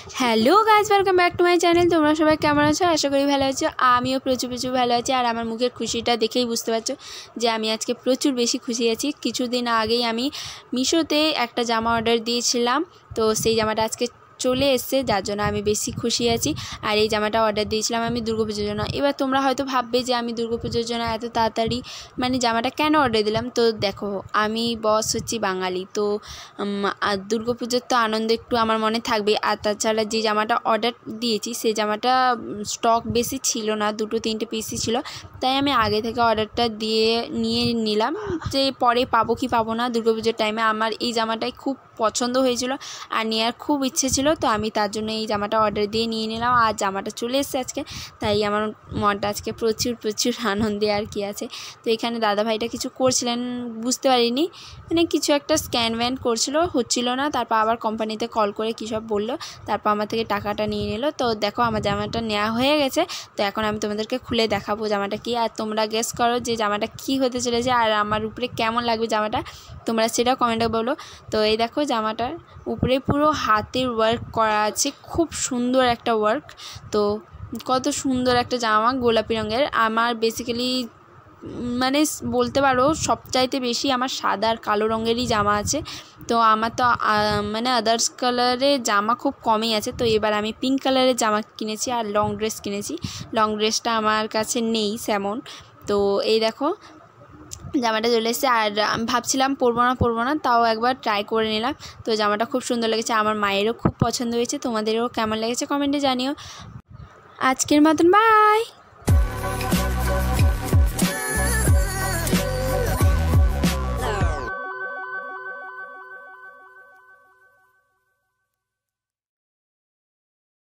Hello guys, welcome back to my channel. তোমরা সবাই কেমন আছো? আশা করি ভালো আছো। আমিও প্রচুর ভালো আছি। আর আমার মুখের খুশিটা দেখেই বুঝতে পারছো যে আমি আজকে প্রচুর বেশি খুশি আছি। কিছুদিন আগেই আমি মিশোতে একটা জামা অর্ডার দিয়েছিলাম, তো সেই জামাটা আজকে চলে এসছে, যার জন্য আমি বেশি খুশি আছি। আর এই জামাটা অর্ডার দিয়েছিলাম আমি দুর্গাপুজোর জন্য। এবার তোমরা হয়তো ভাববে যে আমি দুর্গাপুজোর জন্য এত তাড়াতাড়ি জামাটা কেন অর্ডার দিলাম। তো দেখো, আমি বস হচ্ছি বাঙালি, তো আর দুর্গাপুজোর তো আনন্দ একটু আমার মনে থাকবে। আর তাছাড়া যে জামাটা অর্ডার দিয়েছি সেই জামাটা স্টক বেশি ছিল না, 2-3টে পিসই ছিল। তাই আমি আগে থেকে অর্ডারটা নিয়ে নিলাম যে পরে পাবো কি পাবো না। দুর্গাপুজোর টাইমে আমার এই জামাটাই খুব পছন্দ হয়েছিল আর নেওয়ার খুব ইচ্ছে ছিল, তো আমি তার জন্য এই জামাটা অর্ডার দিয়ে নিয়ে নিলাম। আর জামাটা চলে এসেছে আজকে, তাই আমার মনটা আজকে প্রচুর আনন্দে আর কি আছে। তো এখানে দাদাভাইটা কিছু করছিলেন, বুঝতে পারিনি, কিছু একটা স্ক্যান ভ্যান হচ্ছিল না। তারপর আবার কোম্পানিতে কল করে কী সব বললো, তারপর আমার থেকে টাকাটা নিয়ে নিল। তো দেখো, আমার জামাটা নেওয়া হয়ে গেছে। তো এখন আমি তোমাদেরকে খুলে দেখাবো জামাটা কি, আর তোমরা গেস করো যে জামাটা কি হতে চলেছে আর আমার উপরে কেমন লাগবে জামাটা, তোমরা সেটাও কমেন্টে বলো। তো এই দেখো, জামাটার উপরে পুরো হাতের ওয়ার্ক করা আছে, খুব সুন্দর একটা ওয়ার্ক। তো কত সুন্দর একটা জামা, গোলাপি রঙের। আমার বেসিক্যালি বলতে পারো সবচাইতে বেশি আমার সাদা আর কালো রঙেরই জামা আছে। তো আমার তো আদার্স কালারের জামা খুব কমই আছে। তো এবার আমি পিঙ্ক কালারের জামা কিনেছি আর লং ড্রেস কিনেছি। লং ড্রেসটা আমার কাছে নেই তেমন। তো এই দেখো, জামাটা চলে এসেছে। আর আমি ভাবছিলাম পরবো না, তাও একবার ট্রাই করে নিলাম। তো জামাটা খুব সুন্দর লেগেছে, আমার মায়েরও খুব পছন্দ হয়েছে। তোমাদেরও কেমন লেগেছে কমেন্টে জানিও। আজকের মতন বাই।